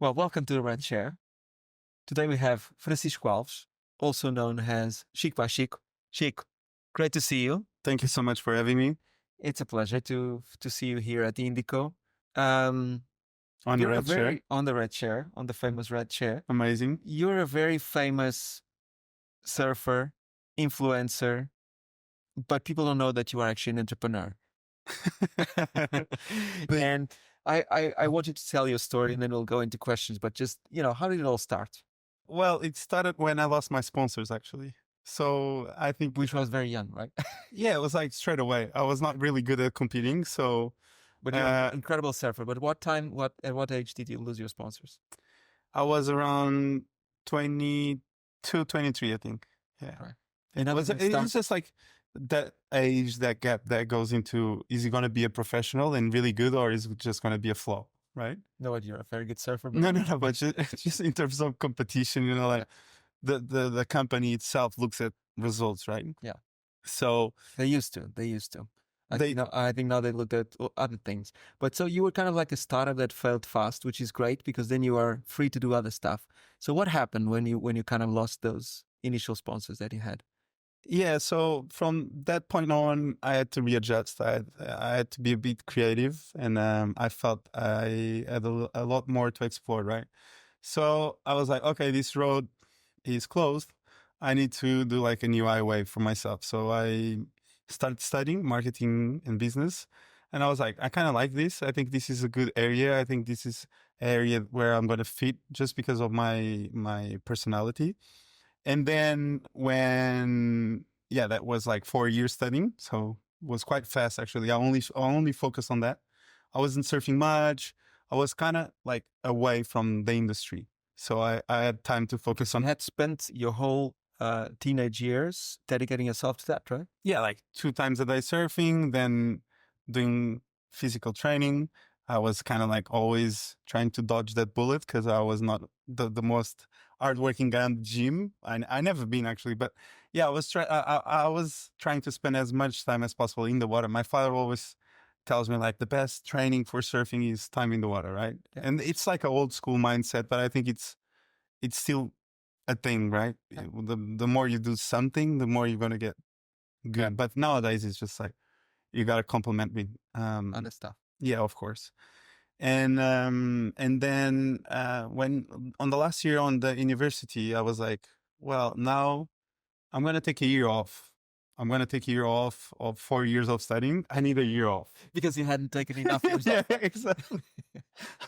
Well, welcome to the Red Chair. Today we have Francisco Alves, also known as Chic by Chic. Chic, great to see you. Thank you so much for having me It's a pleasure to see you here at the Indico. Um, on the you're a red chair. very on the Red Chair, on the famous Red Chair. Amazing. You're a very famous surfer, influencer, but people don't know that you are actually an entrepreneur. And I want you to tell your story, and then we'll go into questions. But just how did it all start? Well, it started when I lost my sponsors, actually. So I think, Which was very young, right? yeah, it was like straight away. I was not really good at competing. So But you're an incredible surfer. But at what age did you lose your sponsors? I was around 22, 23, I think. Yeah. Right. It's just like that age, that gap that goes into, is he going to be a professional and really good, or is it just going to be a flaw? Right? No, you're a very good surfer. But No, but just in terms of competition, like the company itself looks at results, right? Yeah. So they used to. they, I think now they look at other things. But so you were kind of like a startup that failed fast, which is great because then you are free to do other stuff. So what happened when you kind of lost those initial sponsors that you had? yeah. So from that point on, I had to readjust. I had to be a bit creative, and I felt I had a lot more to explore, right? So I was like, okay, this road is closed. I need to do like a new highway for myself. So I started studying marketing and business. And I was like, I kind of like this. I think this is a good area. I think this is an area where I'm going to fit just because of my personality. And then yeah, that was like 4 years studying. So it was quite fast, actually. I only focused on that. I wasn't surfing much. I was kind of like away from the industry. So I had time to focus on. You had spent your whole teenage years dedicating yourself to that, right? Yeah, like 2 times a day surfing, then doing physical training. I was kind of like always trying to dodge that bullet because I was not the most hardworking guy in the gym. I never been, actually, but yeah, I was trying to spend as much time as possible in the water. My father always tells me like the best training for surfing is time in the water, right? Yeah. And it's like an old school mindset, but I think it's still a thing, right? Yeah. The more you do something, the more you're gonna get good. But nowadays it's just like you gotta compliment me. Other stuff. Yeah, of course. And then when on the last year on the university, I was like, well, now I'm gonna take a year off. I'm gonna take a year off of 4 years of studying. I need a year off. Because you hadn't taken enough Yeah, yourself. exactly.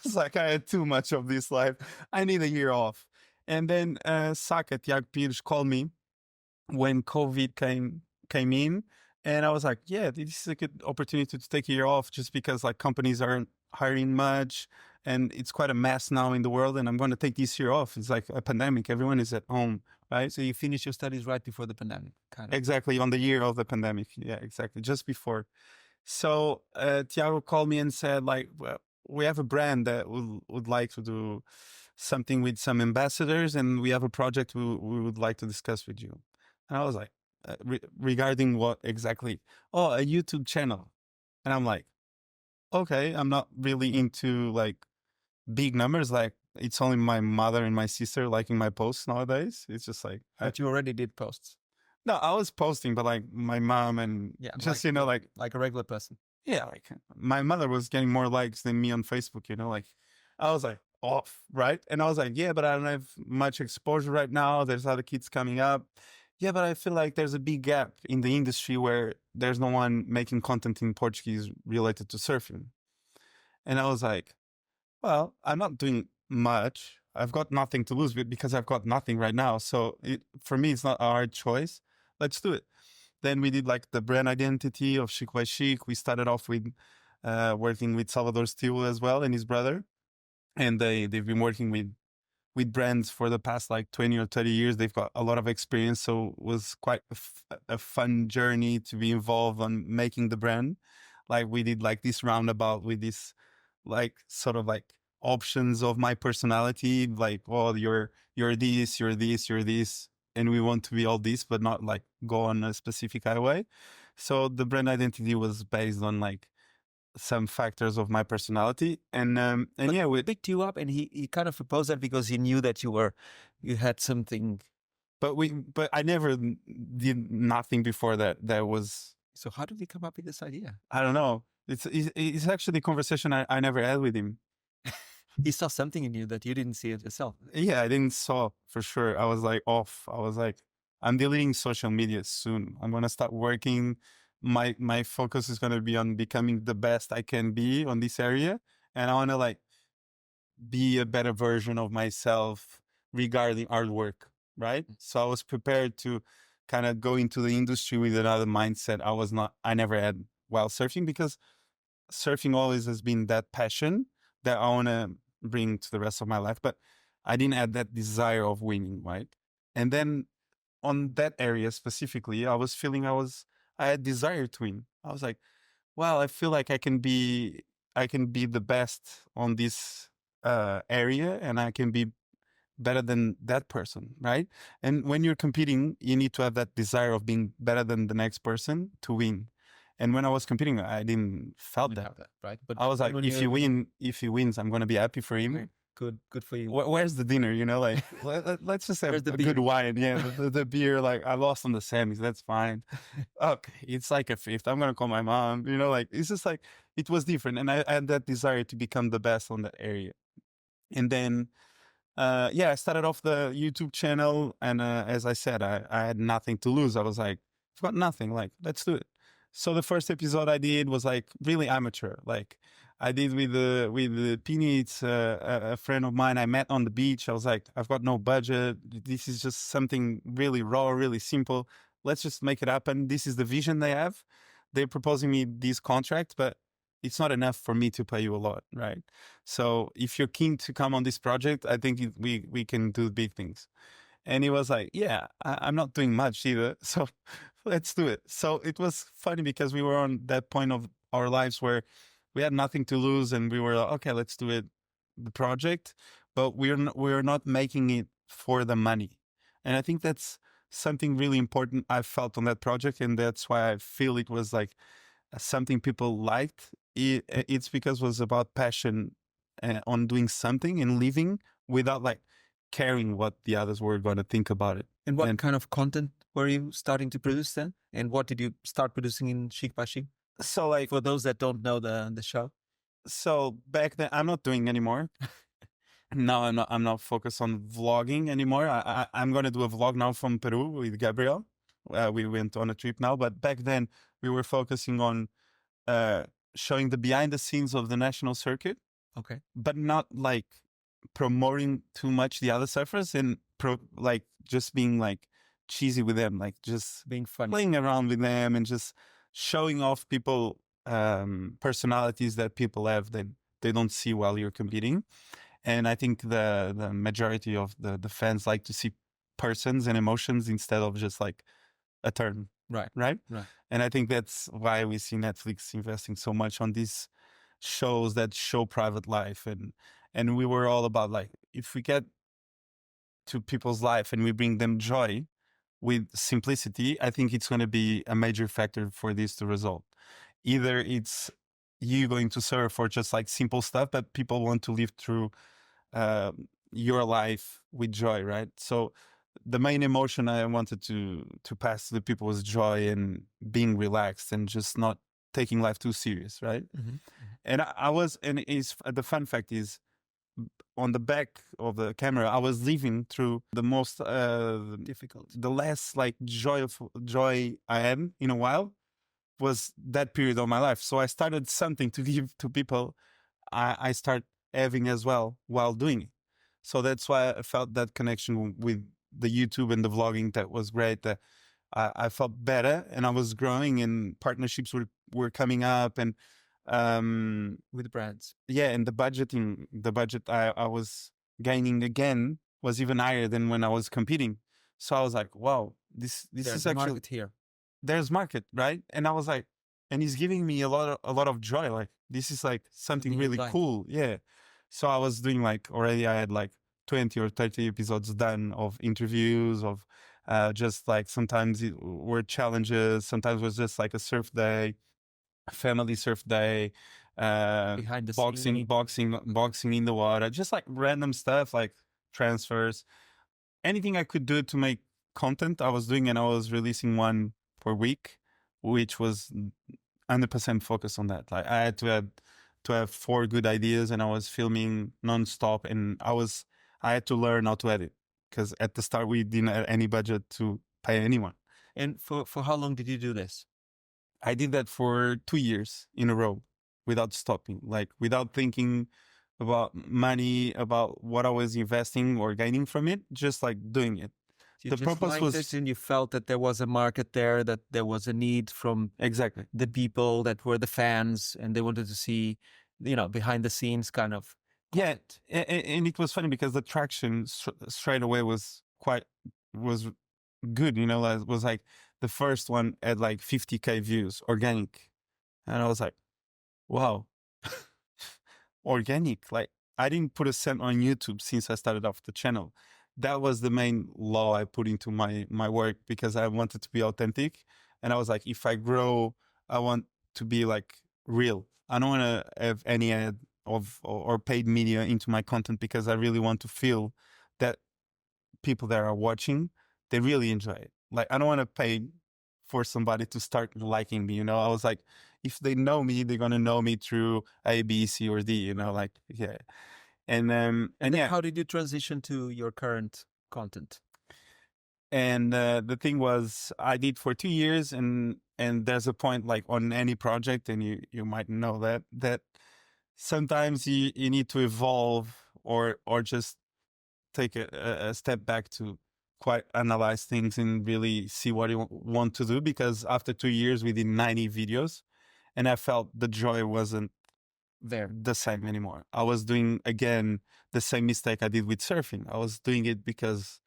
It's like I had too much of this life. I need a year off. And then Saka, Tiago Pires called me when COVID came in, and I was like, yeah, this is a good opportunity to take a year off, just because like companies aren't hiring much, and it's quite a mess now in the world, and I'm going to take this year off. It's like a pandemic; everyone is at home, right? So you finished your studies right before the pandemic, kind of. Exactly, on the year of the pandemic. Yeah, exactly, just before. So Tiago called me and said, like, well, we have a brand that would like to do something with some ambassadors, and we have a project we would like to discuss with you. And I was like, regarding what exactly? Oh, a YouTube channel. And I'm like, okay, I'm not really into like big numbers. Like, it's only my mother and my sister liking my posts nowadays. It's just like, But you already did posts. no, I was posting, but like my mom and just, like a regular person. yeah, like my mother was getting more likes than me on Facebook, like I was like off, right? And I was like, yeah, but I don't have much exposure right now. There's other kids coming up. Yeah, but I feel like there's a big gap in the industry where there's no one making content in Portuguese related to surfing. And I was like, well, I'm not doing much. I've got nothing to lose because I've got nothing right now. So for me, it's not a hard choice. Let's do it. Then we did like the brand identity of Xico by Chic. We started off with working with Salvador Steele as well and his brother. And they've been working with brands for the past like 20 or 30 years. They've got a lot of experience. So it was quite a fun journey to be involved on making the brand. Like we did like this roundabout with this like sort of like options of my personality. Like, well, you're this, you're this, you're this. And we want to be all this, but not like go on a specific highway. So the brand identity was based on like some factors of my personality. And But yeah, he picked you up, and he kind of proposed that because he knew that you had something. but I never did nothing before that. That was, So how did he come up with this idea? I don't know. It's actually a conversation I never had with him. He saw something in you that you didn't see it yourself. Yeah, I didn't saw for sure. I was like off. I was like, I'm deleting social media soon. I'm gonna start working. My focus is gonna be on becoming the best I can be on this area, and I wanna like be a better version of myself regarding artwork, right? So I was prepared to kind of go into the industry with another mindset I never had while surfing, because surfing always has been that passion that I want to bring to the rest of my life, but I didn't have that desire of winning, right? And then on that area specifically, I was feeling I had desire to win. I was like, well, I feel like I can be the best on this area, and I can be better than that person, right? And when you're competing, you need to have that desire of being better than the next person to win. And when I was competing, I didn't felt You that. have that, right? But I was like, when if he wins, I'm gonna be happy for him. okay, good for you. Where's the dinner? You know, like let's just have Where's the a beer? good wine. Yeah, the beer. Like I lost on the semis, that's fine. Okay, it's like a fifth. I'm gonna call my mom. You know, like it's just like it was different, and I had that desire to become the best on that area. And then yeah, I started off the YouTube channel, and as I said, I had nothing to lose. I was like, I've got nothing. Like, let's do it. So the first episode I did was like really amateur. Like I did with the Pini. It's a friend of mine I met on the beach. I was like, I've got no budget. This is just something really raw, really simple. Let's just make it happen. This is the vision they have. They're proposing me this contract, but it's not enough for me to pay you a lot, right? So if you're keen to come on this project, I think we can do big things. And he was like, yeah, I'm not doing much either. So let's do it. So it was funny because we were on that point of our lives where we had nothing to lose, and we were like, okay, let's do it, the project, but we're not making it for the money. And I think that's something really important I felt on that project. And that's why I feel it was like something people liked. It's because it was about passion on doing something and living without like caring what the others were going to think about it. And what kind of content were you starting to produce then? And what did you start producing in Chic by Chic? So like For those that don't know the show. so back then I'm not doing anymore. No, I'm not focused on vlogging anymore. I'm going to do a vlog now from Peru with Gabriel. We went on a trip now, but back then we were focusing on uh, showing the behind the scenes of the national circuit, Okay. but not like promoting too much the other surfers, and like just being like cheesy with them, like just Being funny. playing around with them and just showing off people personalities that people have that they don't see while you're competing. And I think the majority of the fans like to see persons and emotions instead of just like a turn, Right. right? Right. And I think that's why we see Netflix investing so much on these shows that show private life. And we were all about like, if we get to people's life and we bring them joy with simplicity, I think it's going to be a major factor for this to result. Either it's you going to serve for just like simple stuff, but people want to live through uh, your life with joy, right? So the main emotion I wanted to pass to the people was joy and being relaxed and just not taking life too serious, right? Mm-hmm. And I was, and is the fun fact is, on the back of the camera, I was living through the most Difficult. the less like joy I had in a while was that period of my life. So I started something to give to people. I start having as well while doing it. So that's why I felt that connection with the YouTube and the vlogging. That was great. That I felt better, and I was growing, and partnerships were coming up, and With brands. yeah, and the budget I was gaining again was even higher than when I was competing. So I was like, wow, this There's is a actually, market here. there's market, right? And I was like, and he's giving me a lot of joy. Like this is like something Something really you'd like. cool. Yeah. So I was doing like, already I had like 20 or 30 episodes done of interviews of just like sometimes it were challenges, sometimes it was just like a surf day, a family surf day. behind the boxing, scene. boxing in the water, just like random stuff like transfers, anything I could do to make content I was doing, and I was releasing one per week, which was 100% focused on that. Like I had to have four good ideas, and I was filming nonstop, and I had to learn how to edit because at the start we didn't have any budget to pay anyone. And for how long did you do this? I did that for 2 years in a row without stopping, like without thinking about money, about what I was investing or gaining from it, just like doing it. You The just purpose liked it, was and you felt that there was a market there, that there was a need from exactly. the people that were the fans, and they wanted to see, behind the scenes kind of Yeah, content. and it was funny because the traction straight away was good. You know, like, it was like the first one at like 50K views, organic, and I was like, wow, organic. Like I didn't put a cent on YouTube since I started off the channel. That was the main law I put into my work because I wanted to be authentic, and I was like, if I grow, I want to be like real. I don't want to have any ad of or paid media into my content because I really want to feel that people that are watching, they really enjoy it. Like I don't want to pay for somebody to start liking me. You know, I was like, if they know me, they're gonna know me through A, B, C, or D. You know, like yeah, And and then yeah, how did you transition to your current content? and the thing was, I did for 2 years, and there's a point like on any project, and you might know that sometimes you need to evolve or just take a step back to quite analyze things and really see what you want to do. Because after 2 years, we did 90 videos, and I felt the joy wasn't There. the same anymore. I was doing again the same mistake I did with surfing. I was doing it because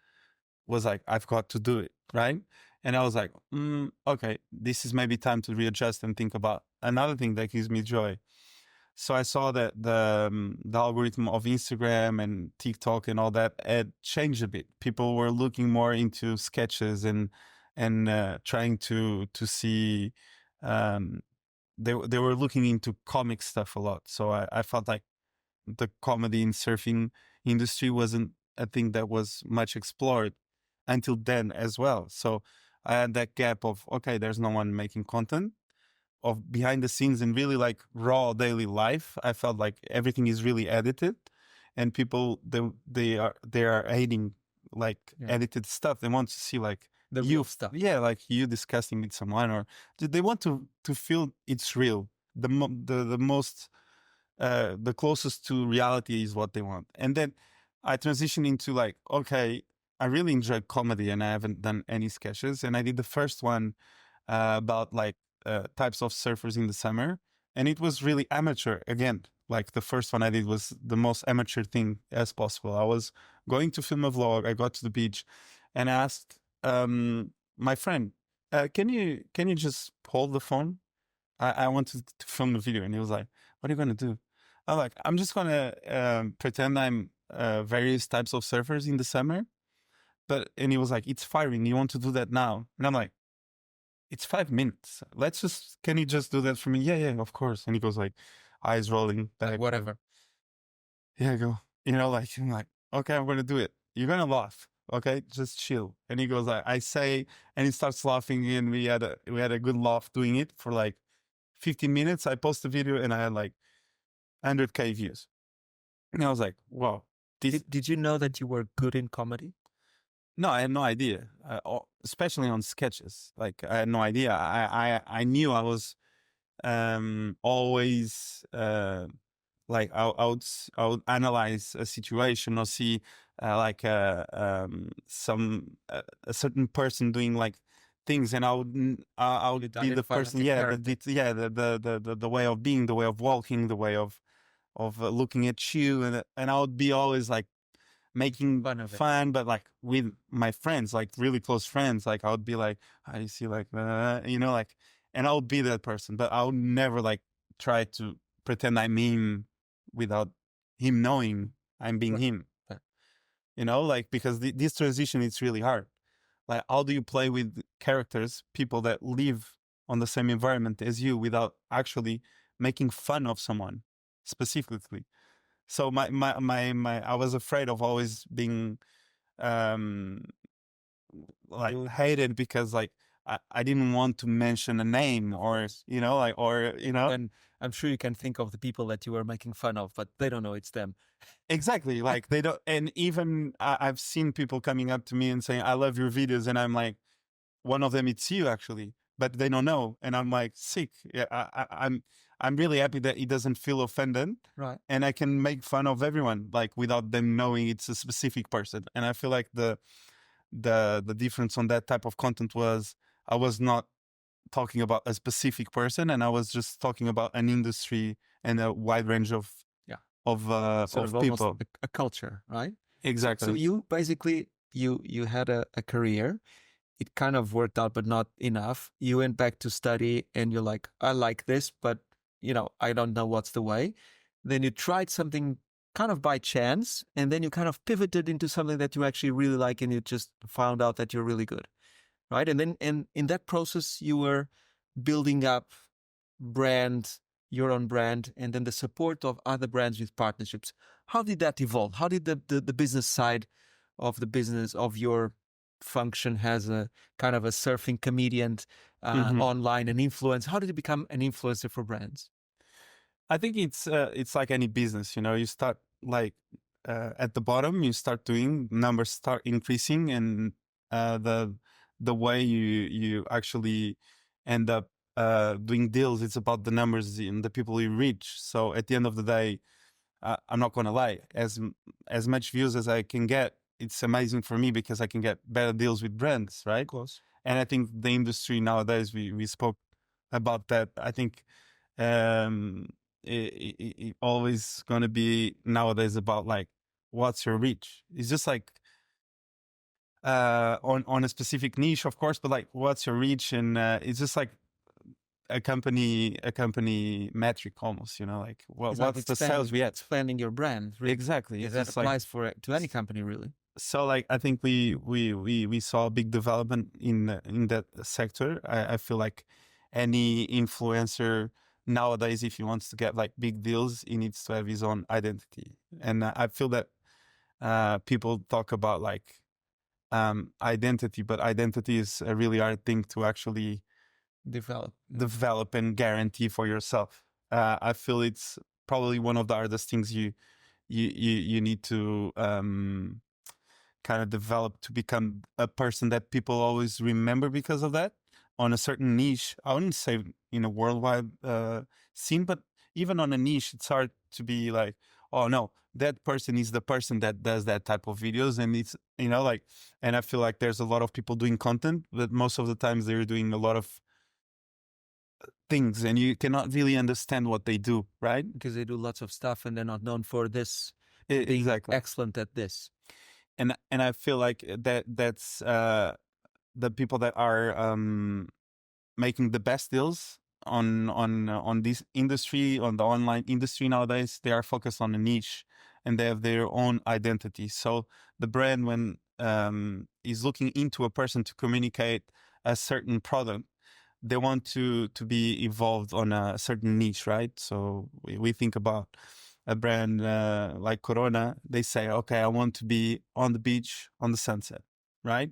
was like I've got to do it, right? And I was like, okay, this is maybe time to readjust and think about another thing that gives me joy. So I saw that the algorithm of Instagram and TikTok and all that had changed a bit. People were looking more into sketches and trying to see. Um, they were looking into comic stuff a lot. So I felt like the comedy and surfing industry wasn't a thing that was much explored until then as well. So I had that gap of okay, there's no one making content of behind the scenes and really like raw daily life. I felt like everything is really edited, and people they are hating like Yeah. edited stuff. They want to see like The you, real stuff. yeah, like you discussing with someone, or they want to feel it's real. The most the closest to reality is what they want. And then I transitioned into like, okay, I really enjoyed comedy and I haven't done any sketches. And I did the first one about like types of surfers in the summer. And it was really amateur again. Like the first one I did was the most amateur thing as possible. I was going to film a vlog. I got to the beach and asked my friend, can you just hold the phone? I wanted to film the video. And he was like, what are you going to do? I'm like, I'm just going to pretend I'm various types of surfers in the summer. And he was like, it's firing. You want to do that now? And I'm like, it's 5 minutes. Can you just do that for me? Yeah, yeah, of course. And he goes like, eyes rolling Like back. whatever. Yeah, I go, like, I'm like, okay, I'm going to do it. You're going to laugh. Okay, just chill. And he goes like, I say, and he starts laughing. And we had a good laugh doing it for like 15 minutes. I post the video and I had like 100K views. And I was like, wow. Did you know that you were good in comedy? No, I had no idea, especially on sketches. Like, I had no idea. I knew I was always like I would analyze a situation or see like a certain person doing like things, and I would You'd be the identify like person, a yeah, character. the way of being, the way of walking, the way of looking at you, and I would be always like making Fun of it. fun, but like with my friends, like really close friends. Like I would be like, I see like, like, and I would be that person, but I would never like try to pretend I'm him without him knowing I'm being Right. him. Right. Like because this transition is really hard. Like, how do you play with characters, people that live on the same environment as you, without actually making fun of someone specifically. So I was afraid of always being um like You, hated because like I didn't want to mention a name of or course. like or And I'm sure you can think of the people that you were making fun of, but they don't know it's them. exactly like they don't. And even I've seen people coming up to me and saying I love your videos, and I'm like, one of them it's you actually, but they don't know, and I'm like sick. Yeah, I'm really happy that he doesn't feel offended, Right. and I can make fun of everyone like without them knowing it's a specific person. And I feel like the difference on that type of content was I was not talking about a specific person, and I was just talking about an industry and a wide range Yeah. Sort of of almost people. a culture, right? So Exactly. you basically you had a career. It kind of worked out, but not enough. You went back to study and you're like, I like this, but I don't know what's the way. Then you tried something kind of by chance, and then you kind of pivoted into something that you actually really like, and you just found out that you're really good, right? And then in that process, you were building up brand, your own brand, and then the support of other brands with partnerships. How did that evolve? How did the business side of the business of your function as a kind of a surfing comedian Hmm. online and influence? How did you become an influencer for brands? I think it's like any business, you know. You start like at the bottom, you start doing numbers start increasing, and uh, the the way you actually end up doing deals, it's about the numbers and the people you reach. So at the end of the day, I'm not gonna lie, as much views as I can get, it's amazing for me because I can get better deals with brands, Of right? course. And I think the industry nowadays, we spoke about that. I think um, it always gonna be nowadays about like what's your reach. It's just like on a specific niche, of course, but like what's your reach, and it's just like a company metric almost, you know, like It's like what's the sales we had. expanding your brand. Exactly. Yeah, It's that just like applies to any company, really. so like I think we saw a big development in that sector. I feel like any influencer nowadays, if he wants to get like big deals, he needs to have his own identity. And I feel that people talk about like identity, but identity is a really hard thing to actually Develop. develop and guarantee for yourself. I feel it's probably one of the hardest things you need to kind of develop to become a person that people always remember because of that on a certain niche. I wouldn't say in a worldwide scene, but even on a niche, it's hard to be like, oh no, that person is the person that does that type of videos. And it's, you know, like, and I feel like there's a lot of people doing content, but most of the times they're doing a lot of things and you cannot really understand what they do, right? Because they do lots of stuff and they're not known for this, being Exactly. excellent at this. And I feel like that's the people that are making the best deals on this industry, on the online industry nowadays. They are focused on a niche and they have their own identity. So the brand, when is looking into a person to communicate a certain product, they want to be evolved on a certain niche, right? So we think about a brand like Corona. They say, okay, I want to be on the beach on the sunset, right?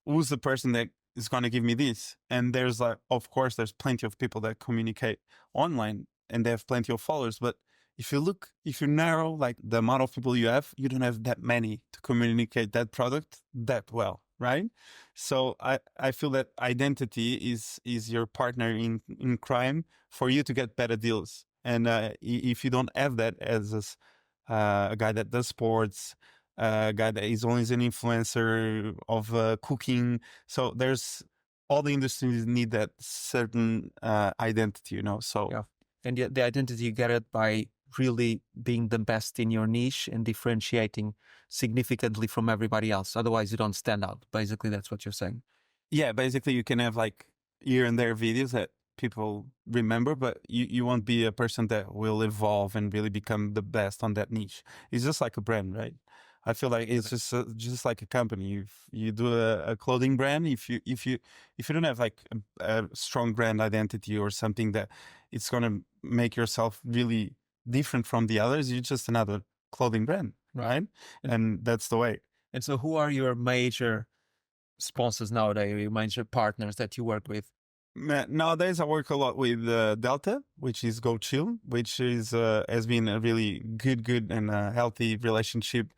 Who's the person that is going to give me this? And there's like, of course, there's plenty of people that communicate online and they have plenty of followers. But if you narrow like the amount of people you have, you don't have that many to communicate that product that well, right? So I feel that identity is your partner in crime for you to get better deals. And if you don't have that as a guy that does sports, a guy that is always an influencer of cooking, so there's all the industries need that certain identity, you know. So Yeah. And the identity you get it by really being the best in your niche and differentiating significantly from everybody else. Otherwise, you don't stand out. Basically, that's what you're saying. yeah, basically you can have like here and there videos that people remember, but you won't be a person that will evolve and really become the best on that niche. It's just like a brand, right? I feel like it's just like a company. If you do a clothing brand, if you don't have like a strong brand identity or something that it's going to make yourself really different from the others. You're just another clothing brand, right? And that's the way. And so, who are your major sponsors nowadays? Your major partners that you work with? Nowadays, I work a lot with Delta, which is Go Chill, which is has been a really good and healthy relationship.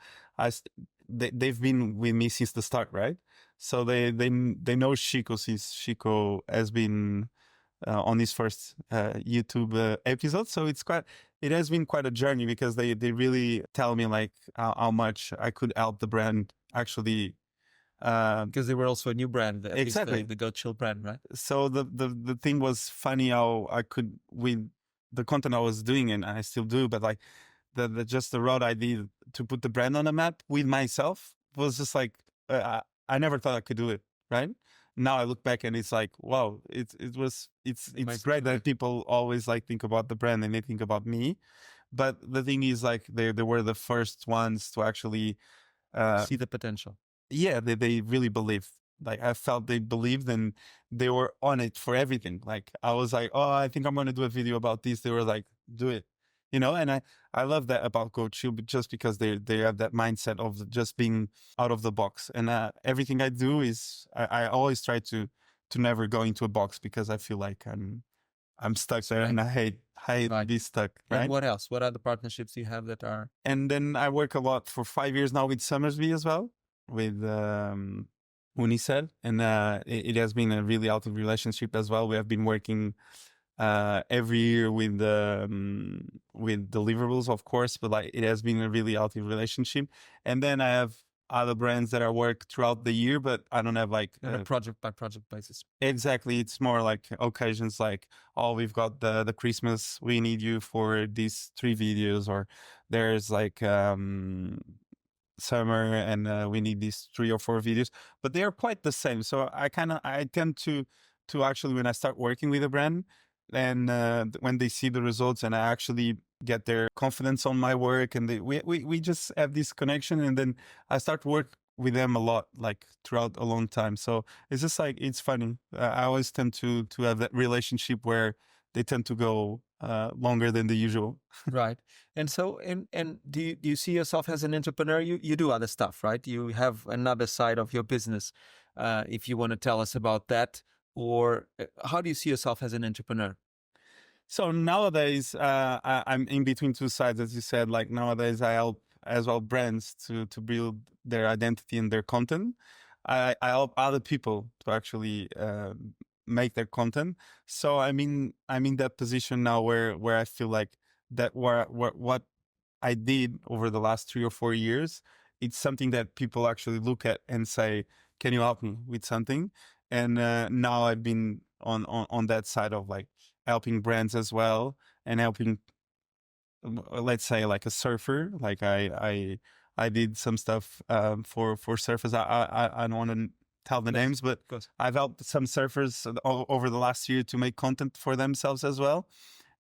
They've been with me since the start, right? So they know Xico since Xico has been on his first YouTube episode. So it has been quite a journey because they really tell me like how much I could help the brand actually. Because they were also a new brand, at Exactly least the Go Chill brand, right? So the thing was funny how I could, with the content I was doing, and I still do, but like just the road I did to put the brand on the map with myself was just like I never thought I could do it. Right now I look back and it's like, wow, it's great that people always like think about the brand and they think about me, but the thing is like they were the first ones to actually see the potential. Yeah, they really believe. Like I felt they believed and they were on it for everything. Like I was like, oh, I think I'm going to do a video about this. They were like, do it, And I love that about Coach You, just because they have that mindset of just being out of the box. And everything I do is I always try to never go into a box because I feel like I'm stuck there, and I hate be stuck. Right. And what else? What other partnerships do you have that are? And then I work a lot for 5 years now with Summersby as well, with Unicel, and it has been a really healthy relationship as well. We have been working every year with deliverables, of course, but like it has been a really healthy relationship. And then I have other brands that I work throughout the year, but I don't have like a project by project basis. Exactly. It's more like occasions like, oh, we've got the Christmas, we need you for these 3 videos, or there's like summer and we need these 3 or 4 videos, but they are quite the same. So I tend to actually, when I start working with a brand, and when they see the results and I actually get their confidence on my work, and we just have this connection, and then I start work with them a lot, like throughout a long time. So it's just like, it's funny. I always tend to have that relationship where they tend to go longer than the usual. Right. And so, and do you see yourself as an entrepreneur? You do other stuff, right? You have another side of your business. If you want to tell us about that, or how do you see yourself as an entrepreneur? So nowadays, I'm in between 2 sides, as you said. Like nowadays, I help as well brands to build their identity and their content. I help other people to actually make their content. So I'm in that position now where I feel like that what I did over the last 3 or 4 years, it's something that people actually look at and say, "Can you help me with something?" And now I've been on that side of like helping brands as well, and helping, let's say, like a surfer. Like I did some stuff for surfers. I don't want to tell the names, but I've helped some surfers over the last year to make content for themselves as well,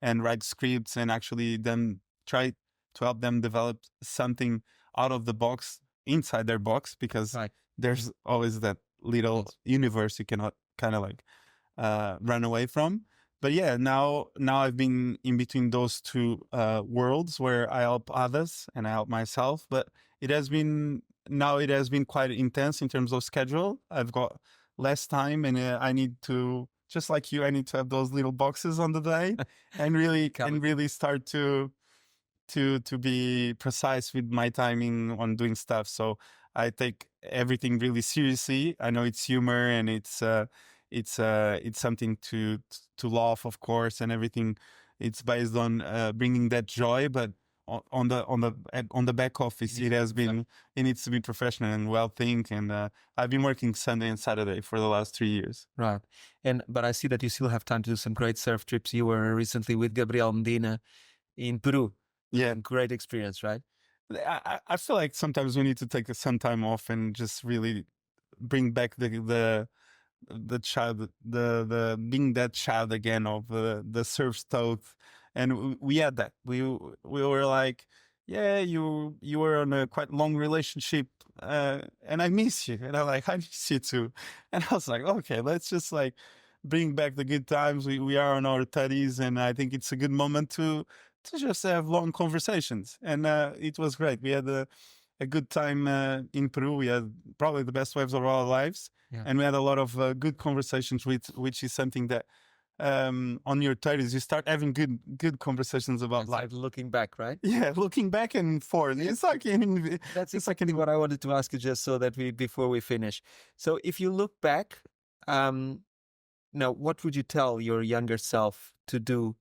and write scripts, and actually then try to help them develop something out of the box, inside their box, because there's always that little universe you cannot kind of like run away from. But yeah, now I've been in between those 2 worlds where I help others and I help myself. But it has been quite intense in terms of schedule. I've got less time, and I need to, just like you, I need to have those little boxes on the day and really start to be precise with my timing on doing stuff. So I take everything really seriously. I know it's humor, and it's something to laugh, of course, and everything. It's based on bringing that joy, but on the back office, it needs to be professional and well think. And I've been working Sunday and Saturday for the last 3 years. Right. But I see that you still have time to do some great surf trips. You were recently with Gabriel Medina in Peru. Yeah, great experience, right? I feel like sometimes we need to take some time off and just really bring back the child, the being that child again of the surf stuff. And we had that. We were like, yeah, you were on a quite long relationship, and I miss you. And I'm like, I miss you too. And I was like, okay, let's just like bring back the good times. We are in our 30s, and I think it's a good moment to just have long conversations. And it was great. We had a good time in Peru. We had probably the best waves of our lives, Yeah. and we had a lot of good conversations, which is something that on your 30s you start having good conversations about It's life. like looking back, right? Yeah, looking back and forth. It's like That's it's like exactly what I wanted to ask you, just so that before we finish. So if you look back, now what would you tell your younger self to do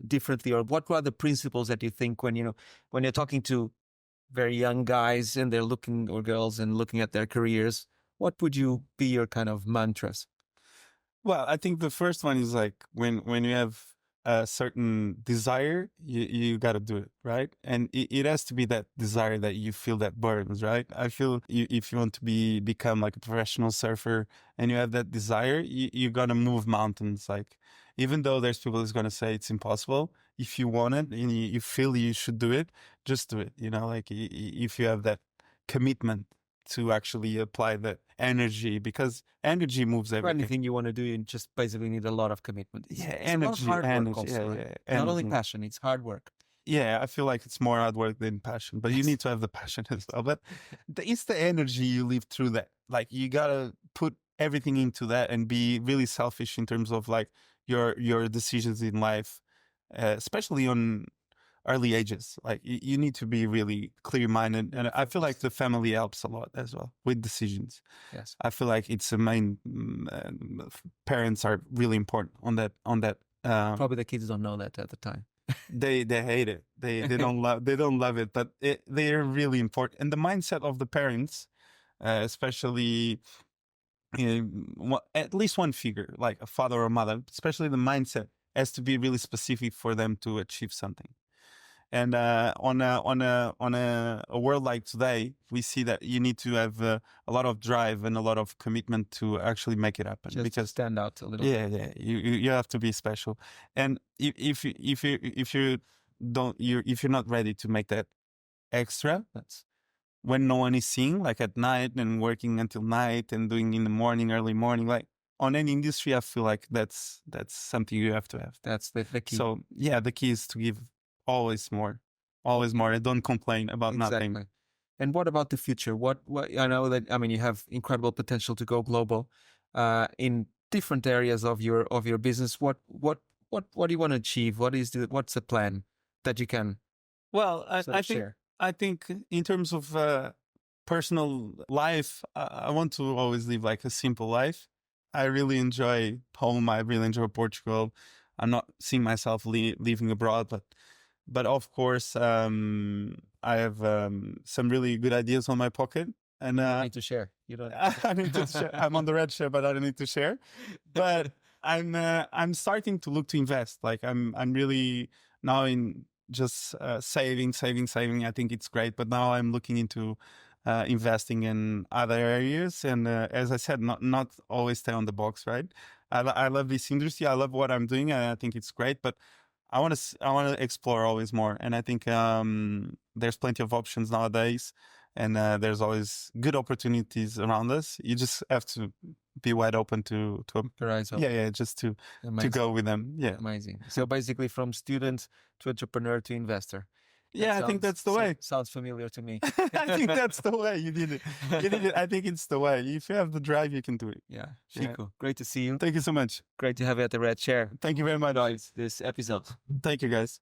differently, or what were the principles that you think when when you're talking to very young guys and they're looking, or girls, and looking at their careers, what would you be your kind of mantras? Well, I think the first one is like when you have a certain desire, you got to do it, right? And it has to be that desire that you feel that burns, right? I feel if you want to become like a professional surfer and you have that desire, you got to move mountains. Like even though there's people who's gonna say it's impossible, if you want it and you feel you should do it, just do it. Like if you have that commitment to actually apply that energy, because energy moves For everything. anything you want to do, you just basically need a lot of commitment. Yeah, It's a lot of energy, hard work energy. also, Yeah, right? yeah, Not only energy. passion, it's hard work. Yeah, I feel like it's more hard work than passion, but you Yes. need to have the passion as well. But it's the energy you live through that. Like you gotta put everything into that and be really selfish in terms of like your decisions in life, especially on early ages. Like you need to be really clear minded, and I feel like the family helps a lot as well with decisions. Yes. I feel like it's a main parents are really important on that. Probably the kids don't know that at the time. They hate it. They don't love it, but they are really important. And the mindset of the parents, especially at least one figure, like a father or mother, especially the mindset has to be really specific for them to achieve something. And on a world like today, we see that you need to have a lot of drive and a lot of commitment to actually make it happen. Just because stand out a little. yeah, yeah, you have to be special. And if you don't, if you're not ready to make that extra, That's when no one is seeing, like at night and working until night and doing in the morning, early morning, like on any industry, I feel like that's something you have to have. that's the key. So yeah, the key is to give always more, and don't complain about Exactly. nothing. And what about the future? What I know that, I mean, you have incredible potential to go global in different areas of your business. What do you want to achieve? What's the plan that you can Well, share? I think in terms of personal life, I want to always live like a simple life. I really enjoy home. I really enjoy Portugal. I'm not seeing myself living abroad, but of course, I have some really good ideas on my pocket, and You don't need to share. You don't. I need to share. I'm on the red share, but I don't need to share. But I'm starting to look to invest. Like I'm really now in just saving. I think it's great, but now I'm looking into investing in other areas. And as I said, not always stay on the box, right? I love this industry. I love what I'm doing, and I think it's great. But I want to explore always more, and I think there's plenty of options nowadays, and there's always good opportunities around us. You just have to be wide open to Your eyes open. yeah, just to Amazing. go with them. Yeah, Amazing. So basically, from student to entrepreneur to investor. yeah, I think that's the way. Sounds familiar to me. I think that's the way. You did it. You did it. I think it's the way. If you have the drive, you can do it. Yeah. Yeah. Xico, great to see you. Thank you so much. Great to have you at the Red Chair. Thank you very much. This episode. Thank you, guys.